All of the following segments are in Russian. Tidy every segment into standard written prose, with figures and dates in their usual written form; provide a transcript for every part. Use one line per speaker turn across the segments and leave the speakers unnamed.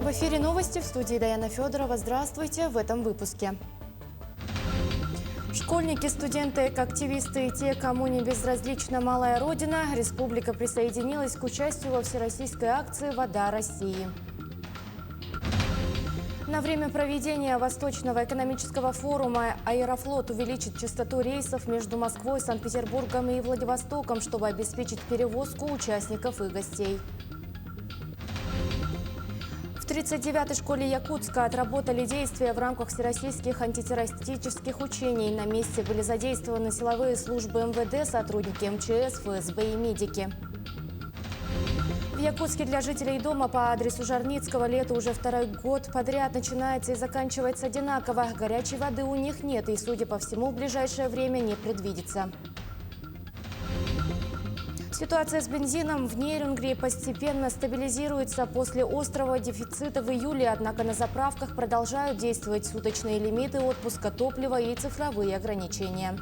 В эфире новости, в студии Даяна Федорова. Здравствуйте в этом выпуске. Школьники, студенты, активисты и те, кому не безразлична малая родина, республика присоединилась к участию во всероссийской акции «Вода России». На время проведения Восточного экономического форума «Аэрофлот» увеличит частоту рейсов между Москвой, Санкт-Петербургом и Владивостоком, чтобы обеспечить перевозку участников и гостей. В 39-й школе Якутска отработали действия в рамках всероссийских антитеррористических учений. На месте были задействованы силовые службы МВД, сотрудники МЧС, ФСБ и медики. В Якутске для жителей дома по адресу Жарницкого лето уже второй год подряд начинается и заканчивается одинаково. Горячей воды у них нет и, судя по всему, в ближайшее время не предвидится. Ситуация с бензином в Нерюнгри постепенно стабилизируется после острого дефицита в июле, однако на заправках продолжают действовать суточные лимиты отпуска топлива и цифровые ограничения.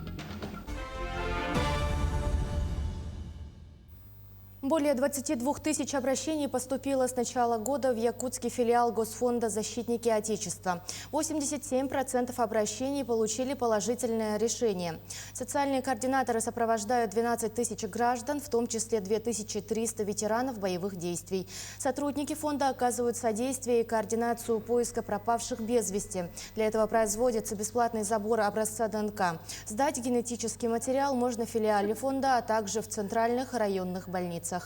Более 22 тысяч обращений поступило с начала года в якутский филиал Госфонда «Защитники Отечества». 87% обращений получили положительное решение. Социальные координаторы сопровождают 12 тысяч граждан, в том числе 2300 ветеранов боевых действий. Сотрудники фонда оказывают содействие и координацию поиска пропавших без вести. Для этого производится бесплатный забор образца ДНК. Сдать генетический материал можно в филиале фонда, а также в центральных районных больницах.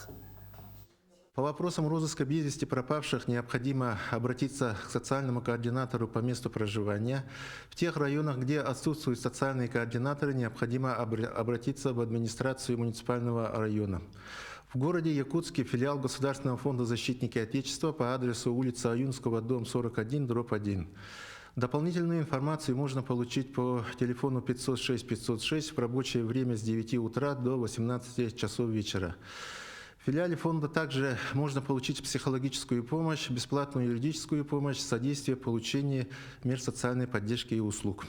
По вопросам розыска без вести пропавших необходимо обратиться к социальному координатору по месту проживания. В тех районах, где отсутствуют социальные координаторы, необходимо обратиться в администрацию муниципального района. В городе Якутске филиал Государственного фонда «Защитники Отечества» по адресу улица Аюнского, дом 41/1. Дополнительную информацию можно получить по телефону 506 506 в рабочее время с 9 утра до 18 часов вечера. В филиале фонда также можно получить психологическую помощь, бесплатную юридическую помощь, содействие в получении мер социальной поддержки и услуг.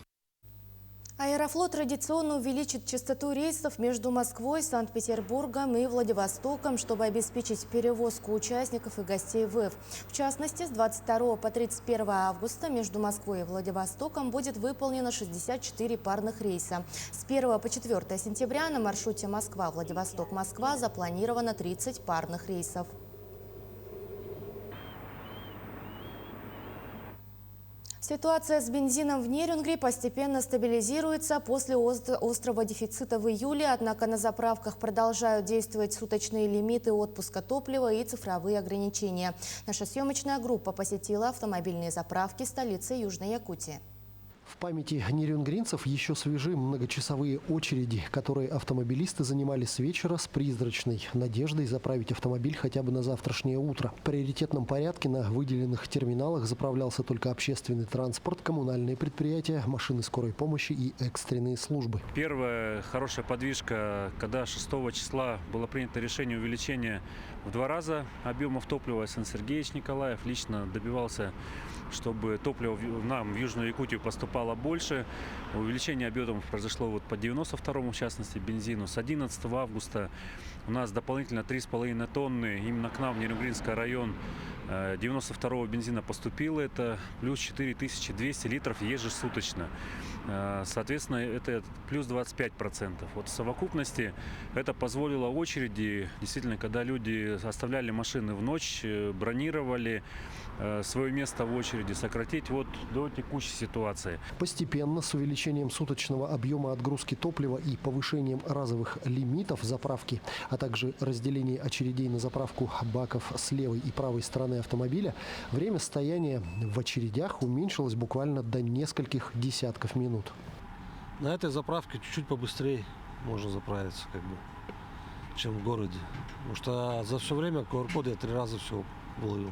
Аэрофлот традиционно увеличит частоту рейсов между Москвой, Санкт-Петербургом и Владивостоком, чтобы обеспечить перевозку участников и гостей ВЭФ. В частности, с 22 по 31 августа между Москвой и Владивостоком будет выполнено 64 парных рейса. С 1 по 4 сентября на маршруте Москва-Владивосток-Москва запланировано 30 парных рейсов. Ситуация с бензином в Нерюнгри постепенно стабилизируется после острого дефицита в июле, однако на заправках продолжают действовать суточные лимиты отпуска топлива и цифровые ограничения. Наша съемочная группа посетила автомобильные заправки столицы Южной Якутии.
В памяти нерюнгринцев еще свежи многочасовые очереди, которые автомобилисты занимали с вечера с призрачной надеждой заправить автомобиль хотя бы на завтрашнее утро. В приоритетном порядке на выделенных терминалах заправлялся только общественный транспорт, коммунальные предприятия, машины скорой помощи и экстренные службы.
Первая хорошая подвижка, когда 6 числа было принято решение увеличения в 2 раза объемов топлива. Александр Сергеевич Николаев лично добивался, чтобы топливо нам в Южную Якутию поступало больше. Увеличение объемов произошло вот по 92-му, в частности, бензину. С 11 августа у нас дополнительно 3,5 тонны именно к нам в Нерюнгринский район 92-го бензина поступило. Это плюс 4200 литров ежесуточно. Соответственно, это плюс 25%. Вот в совокупности это позволило очереди, действительно, когда люди оставляли машины в ночь, бронировали свое место в очереди, сократить вот до текущей ситуации.
Постепенно, с увеличением суточного объема отгрузки топлива и повышением разовых лимитов заправки, а также разделение очередей на заправку баков с левой и правой стороны автомобиля, время стояния в очередях уменьшилось буквально до нескольких десятков минут.
На этой заправке чуть-чуть побыстрее можно заправиться, чем в городе. Потому что за все время QR-код я 3 раза всего ловил.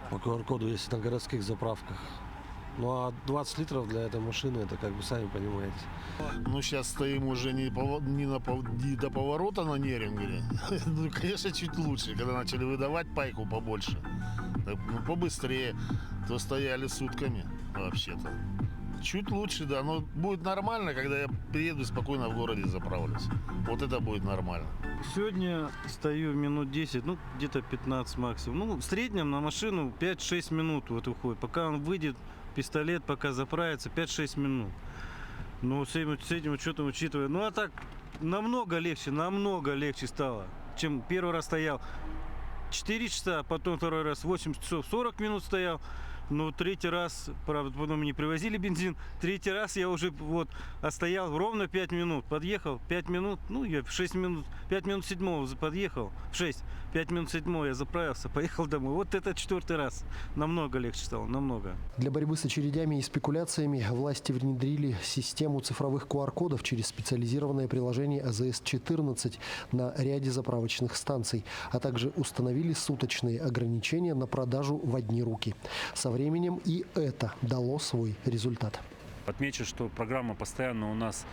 По QR-коду, если на городских заправках. Ну а 20 литров для этой машины, это сами понимаете.
Ну сейчас стоим уже не до поворота на Нерюнгри. Ну, конечно, чуть лучше, когда начали выдавать пайку побольше. Так, побыстрее, то стояли сутками вообще-то. Чуть лучше, да. Но будет нормально, когда я приеду и спокойно в городе заправлюсь. Вот это будет нормально.
Сегодня стою минут 10, ну где-то 15 максимум. Ну, в среднем на машину 5-6 минут вот уходит. Пока он выйдет, пистолет, пока заправится, 5-6 минут. Ну, с этим учетом учитывая. Ну, а так намного легче стало, чем первый раз стоял 4 часа, потом второй раз 8 часов 40 минут стоял. Но третий раз, правда, потом не привозили бензин. Третий раз я уже вот отстоял ровно 5 минут. Подъехал 5 минут, ну я в 6 минут, 5 минут 7 подъехал, в 6, 5 минут 7 я заправился, поехал домой. Вот это четвертый раз. Намного легче стало, намного.
Для борьбы с очередями и спекуляциями власти внедрили систему цифровых QR-кодов через специализированное приложение АЗС-14 на ряде заправочных станций, а также установили суточные ограничения на продажу в одни руки. Со временем и это дало свой результат.
Отмечу, что программа постоянно у нас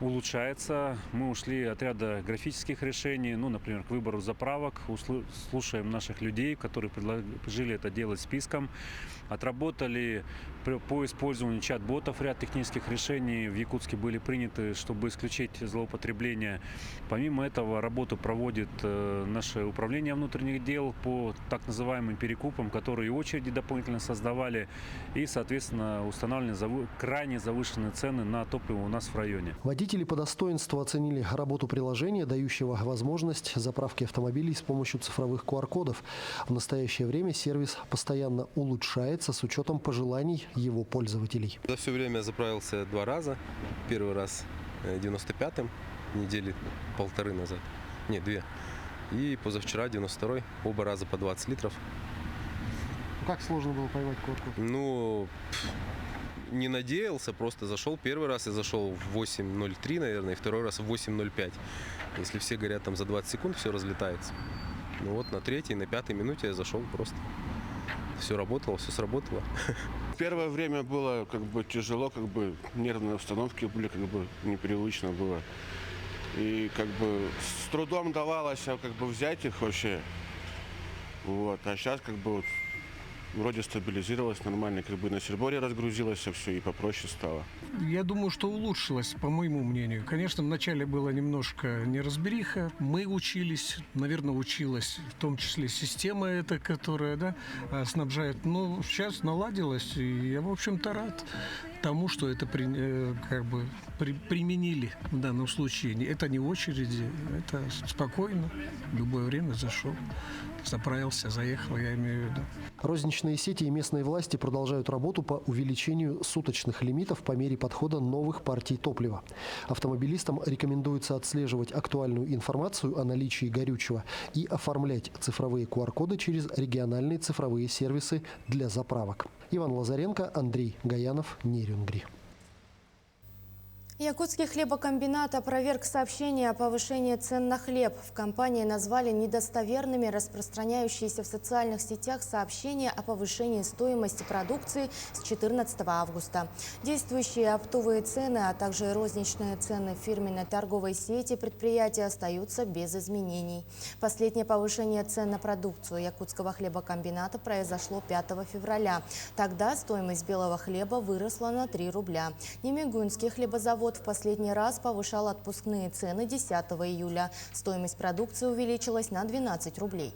улучшается. Мы ушли от ряда графических решений, ну, например, к выбору заправок. Слушаем наших людей, которые предложили это делать списком. Отработали по использованию чат-ботов. Ряд технических решений в Якутске были приняты, чтобы исключить злоупотребление. Помимо этого, работу проводит наше управление внутренних дел по так называемым перекупам, которые очереди дополнительно создавали. И, соответственно, устанавливали крайне завышенные цены на топливо у нас в районе.
Водители по достоинству оценили работу приложения, дающего возможность заправки автомобилей с помощью цифровых QR-кодов. В настоящее время сервис постоянно улучшается с учетом пожеланий его пользователей.
За все время заправился 2 раза. Первый раз 95-м, недели 1,5 назад. Нет, 2. И позавчера 92-й, оба раза по 20 литров.
Как сложно было поймать QR-код?
Ну, не надеялся, просто зашел. Первый раз я зашел в 8.03, наверное, и второй раз в 8.05. Если все говорят, там за 20 секунд все разлетается. Ну вот на 3-й, на 5-й минуте я зашел просто. Все работало, все сработало.
Первое время было как бы тяжело, как бы нервные установки были, как бы непривычно было. И как бы с трудом давалось как бы взять их вообще. Вот. А сейчас как бы вот вроде стабилизировалось нормально, как бы на серборе разгрузилось все и попроще стало.
Я думаю, что улучшилось, по моему мнению. Конечно, вначале было немножко неразбериха. Мы учились, наверное, училась, в том числе система эта, которая снабжает. Но сейчас наладилась, и я, в общем-то, рад тому, что это применили в данном случае. Это не очереди, это спокойно, в любое время зашел. Заправился, заехал, я имею в виду.
Розничные сети и местные власти продолжают работу по увеличению суточных лимитов по мере подхода новых партий топлива. Автомобилистам рекомендуется отслеживать актуальную информацию о наличии горючего и оформлять цифровые QR-коды через региональные цифровые сервисы для заправок. Иван Лазаренко, Андрей Гаянов, Нерюнгри.
Якутский хлебокомбинат опроверг сообщение о повышении цен на хлеб. В компании назвали недостоверными распространяющиеся в социальных сетях сообщения о повышении стоимости продукции с 14 августа. Действующие оптовые цены, а также розничные цены фирменной торговой сети предприятия остаются без изменений. Последнее повышение цен на продукцию якутского хлебокомбината произошло 5 февраля. Тогда стоимость белого хлеба выросла на 3 рубля. Немигунский хлебозавод в последний раз повышал отпускные цены 10 июля. Стоимость продукции увеличилась на 12 рублей.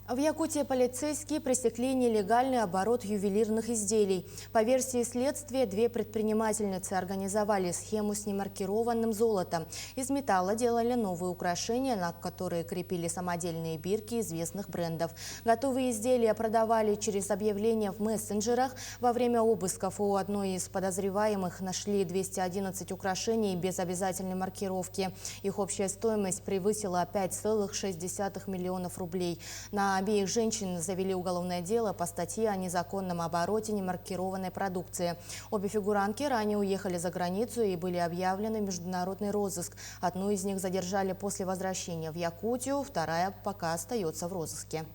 В Якутии полицейские пресекли нелегальный оборот ювелирных изделий. По версии следствия, 2 предпринимательницы организовали схему с немаркированным золотом. Из металла делали новые украшения, на которые крепили самодельные бирки известных брендов. Готовые изделия продавали через объявления в мессенджерах. Во время обысков у одной из подозреваемых нашли 211 украшений без обязательной маркировки. Их общая стоимость превысила 5,6 миллионов рублей. На обеих женщин завели уголовное дело по статье о незаконном обороте немаркированной продукции. Обе фигурантки ранее уехали за границу и были объявлены в международный розыск. Одну из них задержали после возвращения в Якутию, вторая пока остается в розыске.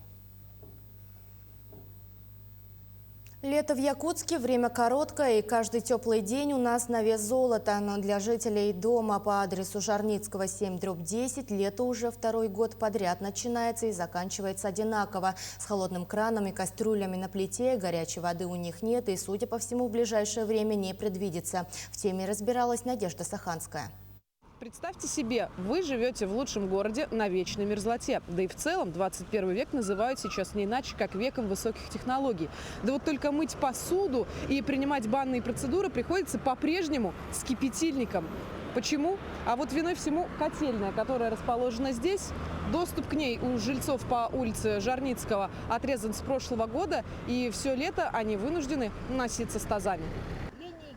В Лето в Якутске – время короткое, и каждый теплый день у нас на вес золота. Но для жителей дома по адресу Жарницкого 7/10 лето уже второй год подряд начинается и заканчивается одинаково. С холодным краном и кастрюлями на плите, горячей воды у них нет и, судя по всему, в ближайшее время не предвидится. В теме разбиралась Надежда Саханская.
Представьте себе, вы живете в лучшем городе на вечной мерзлоте. Да и в целом 21 век называют сейчас не иначе, как веком высоких технологий. Да вот только мыть посуду и принимать банные процедуры приходится по-прежнему с кипятильником. Почему? А вот виной всему котельная, которая расположена здесь. Доступ к ней у жильцов по улице Жарницкого отрезан с прошлого года, и все лето они вынуждены носиться с тазами.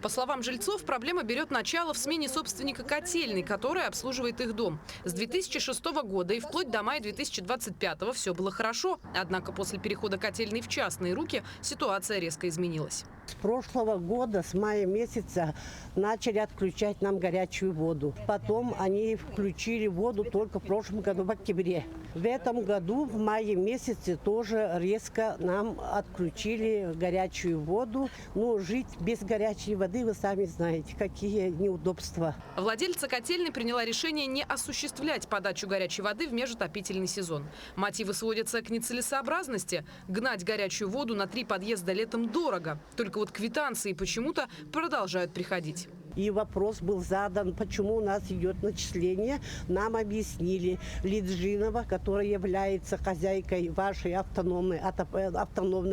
По словам жильцов, проблема берет начало в смене собственника котельной, которая обслуживает их дом. С 2006 года и вплоть до мая 2025 все было хорошо. Однако после перехода котельной в частные руки ситуация резко изменилась.
С прошлого года, с мая месяца, начали отключать нам горячую воду. Потом они включили воду только в прошлом году, в октябре. В этом году, в мае месяце, тоже резко нам отключили горячую воду. Но жить без горячей воды, вы сами знаете, какие неудобства.
Владельца котельной приняла решение не осуществлять подачу горячей воды в межотопительный сезон. Мотивы сводятся к нецелесообразности. Гнать горячую воду на 3 подъезда летом дорого. Только вот квитанции почему-то продолжают приходить.
И вопрос был задан, почему у нас идет начисление. Нам объяснили. Лиджинова, которая является хозяйкой вашей автономной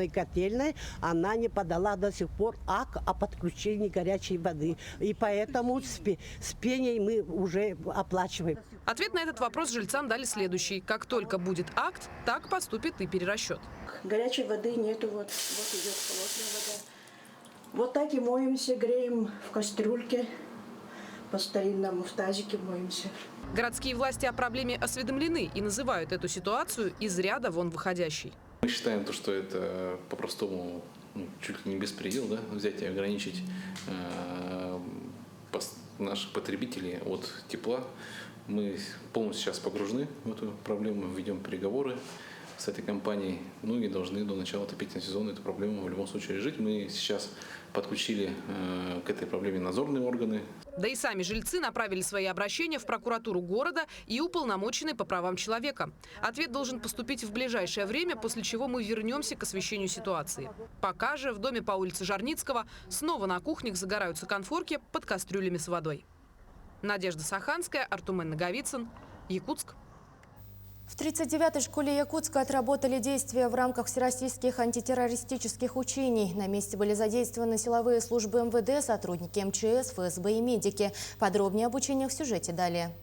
котельной, она не подала до сих пор акт о подключении горячей воды. И поэтому с пеней мы уже оплачиваем.
Ответ на этот вопрос жильцам дали следующий. Как только будет акт, так поступит и перерасчет.
Горячей воды нету, вот идет холодная вода. Вот так и моемся, греем в кастрюльке, по-старинному в тазике моемся.
Городские власти о проблеме осведомлены и называют эту ситуацию из ряда вон выходящей.
Мы считаем, что это по-простому чуть ли не беспредел, да, взять и ограничить наших потребителей от тепла. Мы полностью сейчас погружены в эту проблему, ведем переговоры с этой компанией, ну и должны до начала отопительного сезона эту проблему в любом случае решить. Мы сейчас подключили к этой проблеме надзорные органы.
Да и сами жильцы направили свои обращения в прокуратуру города и уполномоченные по правам человека. Ответ должен поступить в ближайшее время, после чего мы вернемся к освещению ситуации. Пока же в доме по улице Жарницкого снова на кухнях загораются конфорки под кастрюлями с водой. Надежда Саханская, Артумен Наговицын, Якутск.
В 39-й школе Якутска отработали действия в рамках всероссийских антитеррористических учений. На месте были задействованы силовые службы МВД, сотрудники МЧС, ФСБ и медики. Подробнее об учениях в сюжете далее.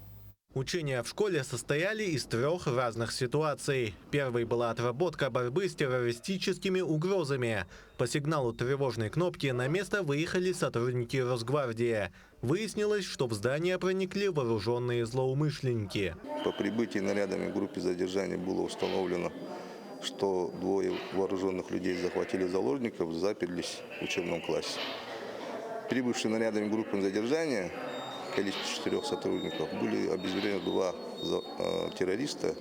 Учения в школе состояли из 3 разных ситуаций. Первой была отработка борьбы с террористическими угрозами. По сигналу тревожной кнопки на место выехали сотрудники Росгвардии. Выяснилось, что в здание проникли вооруженные злоумышленники.
По прибытии нарядами в группе задержания было установлено, что 2 вооруженных людей захватили заложников, заперлись в учебном классе. Прибывшие нарядами группы задержания, количество 4 сотрудников, были обезврежены 2 террориста,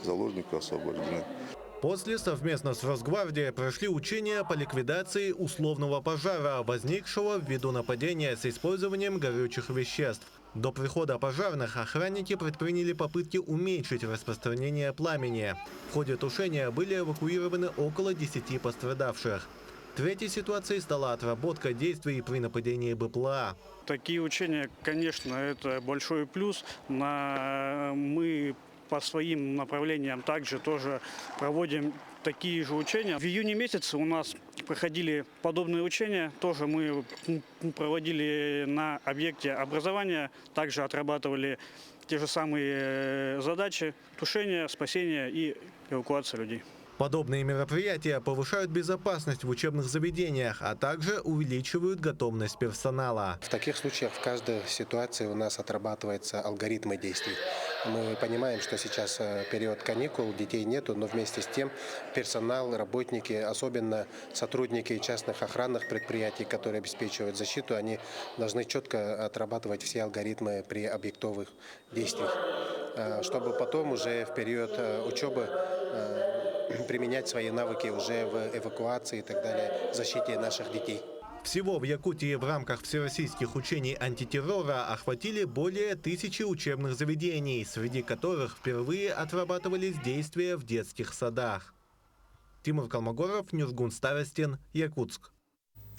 заложников освобождены.
После совместно с Росгвардией прошли учения по ликвидации условного пожара, возникшего ввиду нападения с использованием горючих веществ. До прихода пожарных охранники предприняли попытки уменьшить распространение пламени. В ходе тушения были эвакуированы около 10 пострадавших. Третьей ситуацией стала отработка действий при нападении БПЛА.
Такие учения, конечно, это большой плюс. Мы по своим направлениям также тоже проводим такие же учения. В июне месяце у нас проходили подобные учения. Тоже мы проводили на объекте образования. Также отрабатывали те же самые задачи: тушение, спасение и эвакуация людей.
Подобные мероприятия повышают безопасность в учебных заведениях, а также увеличивают готовность персонала.
В таких случаях в каждой ситуации у нас отрабатываются алгоритмы действий. Мы понимаем, что сейчас период каникул, детей нету, но вместе с тем персонал, работники, особенно сотрудники частных охранных предприятий, которые обеспечивают защиту, они должны четко отрабатывать все алгоритмы при объектовых действиях, чтобы потом уже в период учебы применять свои навыки уже в эвакуации и так далее, в защите наших детей.
Всего в Якутии в рамках всероссийских учений антитеррора охватили более 1000 учебных заведений, среди которых впервые отрабатывались действия в детских садах. Тимур Калмогоров, Нюргун Старостин, Якутск.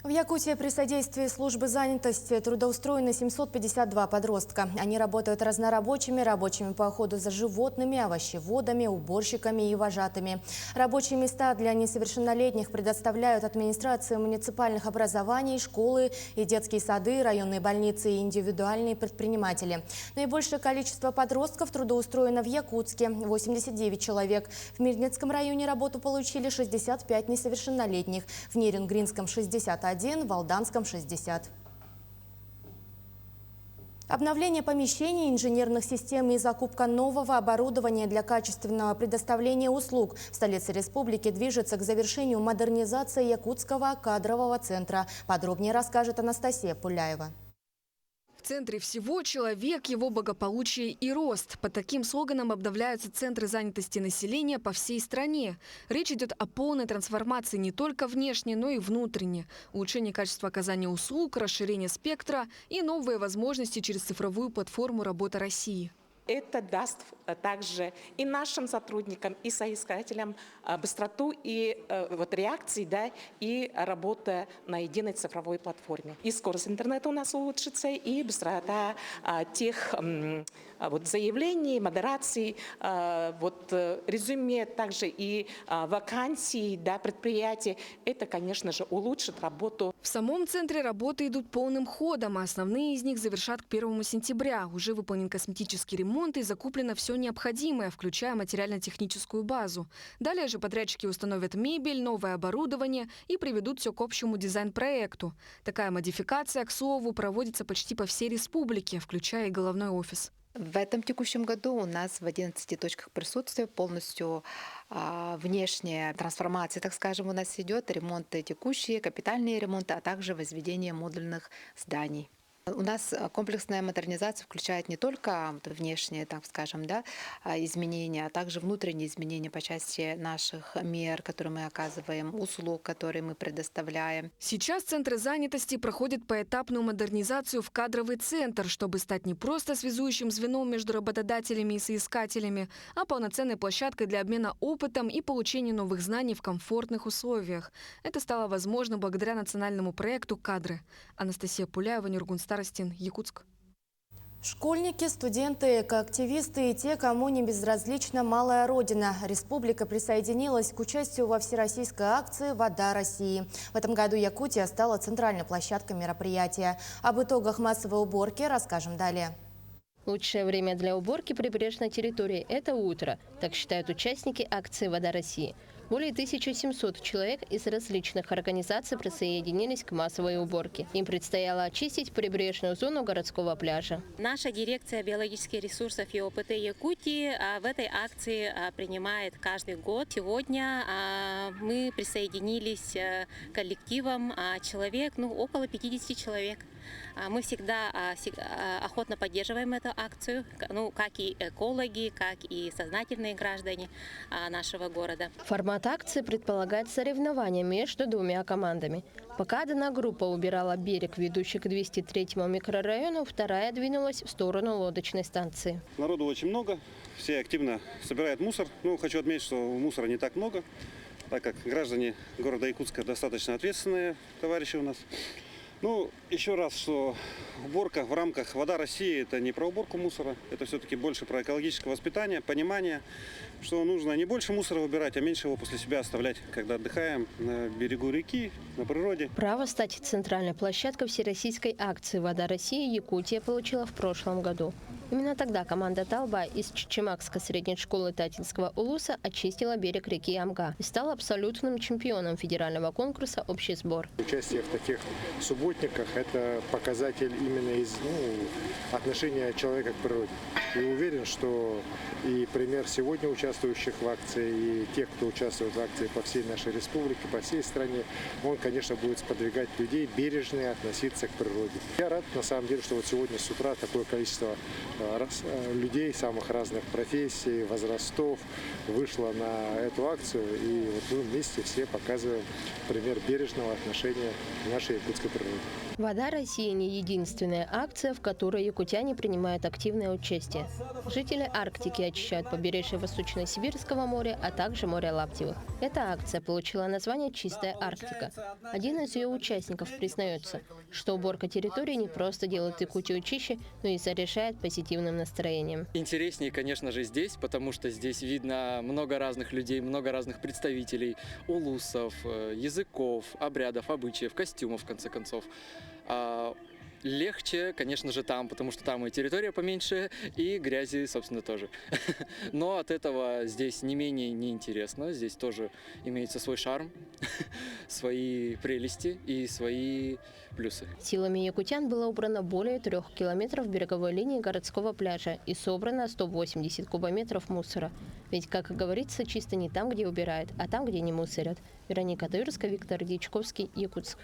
В Якутии при содействии службы занятости трудоустроены 752 подростка. Они работают разнорабочими, рабочими по уходу за животными, овощеводами, уборщиками и вожатыми. Рабочие места для несовершеннолетних предоставляют администрации муниципальных образований, школы и детские сады, районные больницы и индивидуальные предприниматели. Наибольшее количество подростков трудоустроено в Якутске – 89 человек. В Мирнецком районе работу получили 65 несовершеннолетних, в Нерюнгринском – 61, в Алданском – 60. Обновление помещений, инженерных систем и закупка нового оборудования для качественного предоставления услуг в столице республики движется к завершению модернизации Якутского кадрового центра. Подробнее расскажет Анастасия Пуляева.
В центре всего человек, его благополучие и рост. Под таким слоганом обновляются центры занятости населения по всей стране. Речь идет о полной трансформации не только внешне, но и внутренне. Улучшение качества оказания услуг, расширение спектра и новые возможности через цифровую платформу «Работа России».
Это даст также и нашим сотрудникам, и соискателям быстроту и реакции, да, и работа на единой цифровой платформе. И скорость интернета у нас улучшится, и быстрота тех заявлений, модераций, резюме, также и вакансий, да, предприятий. Это, конечно же, улучшит работу.
В самом центре работы идут полным ходом, а основные из них завершат к 1 сентября. Уже выполнен косметический ремонт и закуплено все необходимое, включая материально-техническую базу. Далее же подрядчики установят мебель, новое оборудование и приведут все к общему дизайн-проекту. Такая модификация, к слову, проводится почти по всей республике, включая и головной офис.
В этом текущем году у нас в 11 точках присутствия полностью внешняя трансформация, так скажем, у нас идет. Ремонты текущие, капитальные ремонты, а также возведение модульных зданий. У нас комплексная модернизация включает не только внешние, так скажем, да, изменения, а также внутренние изменения по части наших мер, которые мы оказываем, услуг, которые мы предоставляем.
Сейчас центры занятости проходят поэтапную модернизацию в кадровый центр, чтобы стать не просто связующим звеном между работодателями и соискателями, а полноценной площадкой для обмена опытом и получения новых знаний в комфортных условиях. Это стало возможно благодаря национальному проекту «Кадры». Анастасия Пуляева, Нюргун Старостин, Якутск.
Школьники, студенты, экоактивисты и те, кому не безразлична малая родина. Республика присоединилась к участию во всероссийской акции «Вода России». В этом году Якутия стала центральной площадкой мероприятия. Об итогах массовой уборки расскажем далее.
Лучшее время для уборки прибрежной территории – это утро, так считают участники акции «Вода России». Более 1700 человек из различных организаций присоединились к массовой уборке. Им предстояло очистить прибрежную зону городского пляжа.
Наша дирекция биологических ресурсов и ОПТ Якутии в этой акции принимает каждый год. Сегодня мы присоединились к коллективам человек, около 50 человек. Мы всегда охотно поддерживаем эту акцию, как и экологи, как и сознательные граждане нашего города.
Формат акции предполагает соревнования между двумя командами. Пока одна группа убирала берег, ведущий к 203-му микрорайону, вторая двинулась в сторону лодочной станции.
Народу очень много, все активно собирают мусор. Хочу отметить, что мусора не так много, так как граждане города Якутска достаточно ответственные товарищи у нас. Еще раз, что уборка в рамках «Вода России» – это не про уборку мусора, это все-таки больше про экологическое воспитание, понимание, что нужно не больше мусора выбирать, а меньше его после себя оставлять, когда отдыхаем на берегу реки, на природе.
Право стать центральной площадкой всероссийской акции «Вода России» Якутия получила в прошлом году. Именно тогда команда «Талба» из Чечемакской средней школы Татинского улуса очистила берег реки Амга и стала абсолютным чемпионом федерального конкурса «Общий сбор».
Участие в таких субботниках – это показатель именно из отношения человека к природе. И уверен, что и пример сегодня участвующих в акции, и тех, кто участвует в акции по всей нашей республике, по всей стране, он, конечно, будет сподвигать людей бережно относиться к природе. Я рад, на самом деле, что вот сегодня с утра такое количество людей самых разных профессий, возрастов вышло на эту акцию. И вот мы вместе все показываем пример бережного отношения к нашей якутской природе.
«Вода России» не единственная акция, в которой якутяне принимают активное участие. Жители Арктики очищают побережье Восточно-Сибирского моря, а также моря Лаптевых. Эта акция получила название «Чистая Арктика». Один из ее участников признается, что уборка территории не просто делает Якутию чище, но и заряжает позитивным настроением.
Интереснее, конечно же, здесь, потому что здесь видно много разных людей, много разных представителей, улусов, языков, обрядов, обычаев, костюмов, в конце концов. Легче, конечно же, там, потому что там и территория поменьше, и грязи, собственно, тоже. Но от этого здесь не менее неинтересно. Здесь тоже имеется свой шарм, свои прелести и свои плюсы.
Силами якутян было убрано более 3 километров береговой линии городского пляжа и собрано 180 кубометров мусора. Ведь, как говорится, чисто не там, где убирают, а там, где не мусорят. Вероника Таюрская, Виктор Дьячковский, Якутск.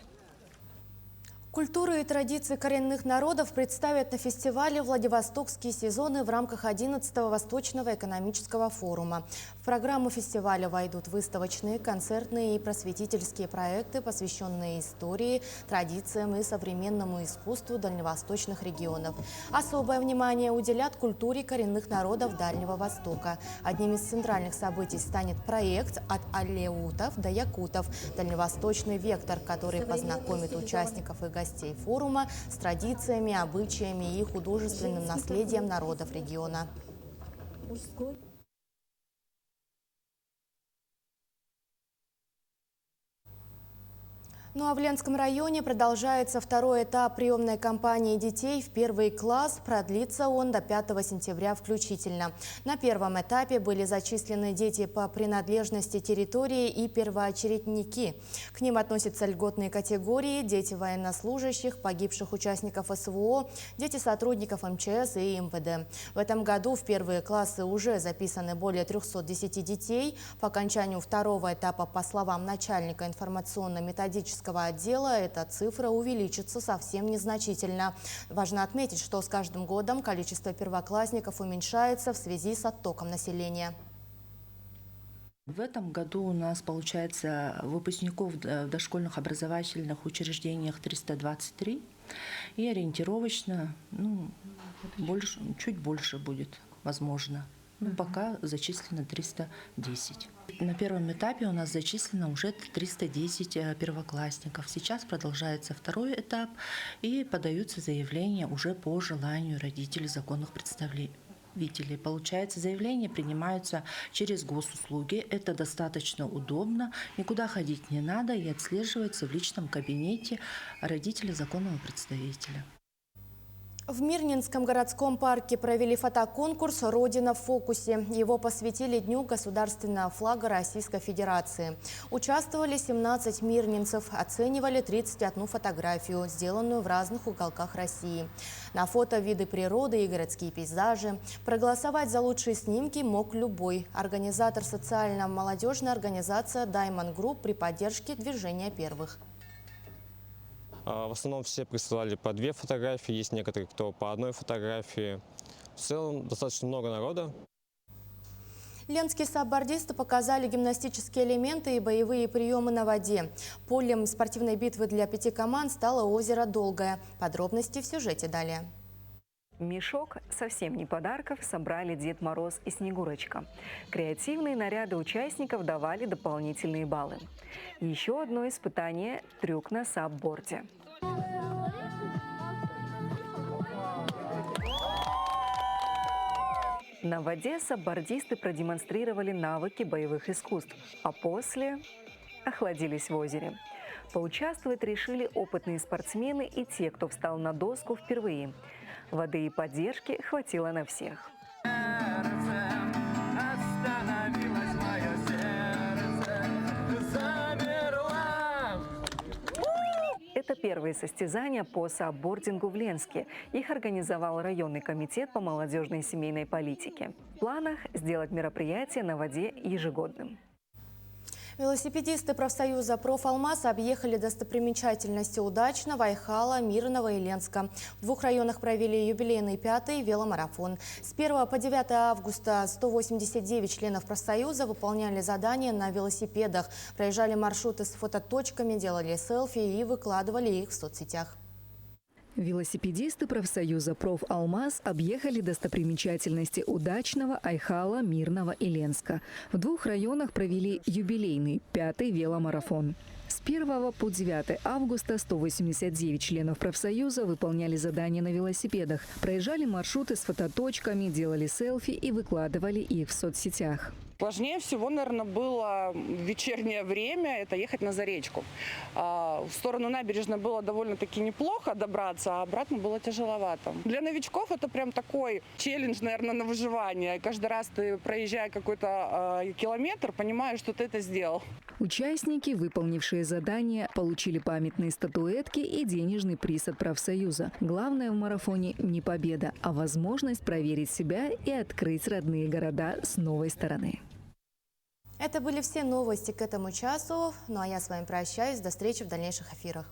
Культуру и традиции коренных народов представят на фестивале «Владивостокские сезоны» в рамках 11-го Восточного экономического форума. В программу фестиваля войдут выставочные, концертные и просветительские проекты, посвященные истории, традициям и современному искусству дальневосточных регионов. Особое внимание уделят культуре коренных народов Дальнего Востока. Одним из центральных событий станет проект «От алеутов до якутов» – дальневосточный вектор, который познакомит участников и гостей форума с традициями, обычаями и художественным наследием народов региона. Ну а в Ленском районе продолжается второй этап приемной кампании детей в первый класс. Продлится он до 5 сентября включительно. На первом этапе были зачислены дети по принадлежности территории и первоочередники. К ним относятся льготные категории: дети военнослужащих, погибших участников СВО, дети сотрудников МЧС и МВД. В этом году в первые классы уже записаны более 310 детей. По окончанию второго этапа, по словам начальника информационно-методического отдела, эта цифра увеличится совсем незначительно. Важно отметить, что с каждым годом количество первоклассников уменьшается в связи с оттоком населения.
В этом году у нас, получается, выпускников в дошкольных образовательных учреждениях 323 и ориентировочно чуть больше будет, возможно. Пока зачислено 310. На первом этапе у нас зачислено уже 310 первоклассников. Сейчас продолжается второй этап и подаются заявления уже по желанию родителей законных представителей. Получается, заявления принимаются через госуслуги. Это достаточно удобно. Никуда ходить не надо и отслеживается в личном кабинете родителя законного представителя.
В Мирнинском городском парке провели фотоконкурс «Родина в фокусе». Его посвятили Дню государственного флага Российской Федерации. Участвовали 17 мирнинцев, оценивали 31 фотографию, сделанную в разных уголках России. На фото виды природы и городские пейзажи. Проголосовать за лучшие снимки мог любой. Организатор социально-молодежная организация Diamond Group при поддержке движения первых.
В основном все присылали по 2 фотографии, есть некоторые, кто по 1 фотографии. В целом достаточно много народа.
Ленские саббордисты показали гимнастические элементы и боевые приемы на воде. Полем спортивной битвы для 5 команд стало озеро Долгое. Подробности в сюжете далее.
Мешок совсем не подарков собрали Дед Мороз и Снегурочка. Креативные наряды участников давали дополнительные баллы. Еще одно испытание – трюк на сабборде. На воде саббордисты продемонстрировали навыки боевых искусств, а после охладились в озере. Поучаствовать решили опытные спортсмены и те, кто встал на доску впервые. Воды и поддержки хватило на всех. Это первые состязания по саббордингу в Ленске. Их организовал районный комитет по молодежной и семейной политике. В планах сделать мероприятие на воде ежегодным.
Велосипедисты профсоюза «Профалмаз» объехали достопримечательности Удачного, Айхала, Мирного и Ленска. В двух районах провели юбилейный 5-й веломарафон. С 1 по 9 августа 189 членов профсоюза выполняли задания на велосипедах, проезжали маршруты с фототочками, делали селфи и выкладывали их в соцсетях.
Велосипедисты профсоюза «Профалмаз» объехали достопримечательности Удачного, Айхала, Мирного и Ленска. В двух районах провели юбилейный 5-й веломарафон. С 1 по 9 августа 189 членов профсоюза выполняли задания на велосипедах, проезжали маршруты с фототочками, делали селфи и выкладывали их в соцсетях.
Сложнее всего, наверное, было в вечернее время это ехать на Заречку. В сторону набережной было довольно-таки неплохо добраться, а обратно было тяжеловато. Для новичков это прям такой челлендж, наверное, на выживание. Каждый раз ты, проезжая какой-то километр, понимаешь, что ты это сделал.
Участники, выполнившие задания, получили памятные статуэтки и денежный приз от профсоюза. Главное в марафоне не победа, а возможность проверить себя и открыть родные города с новой стороны.
Это были все новости к этому часу. Ну а я с вами прощаюсь. До встречи в дальнейших эфирах.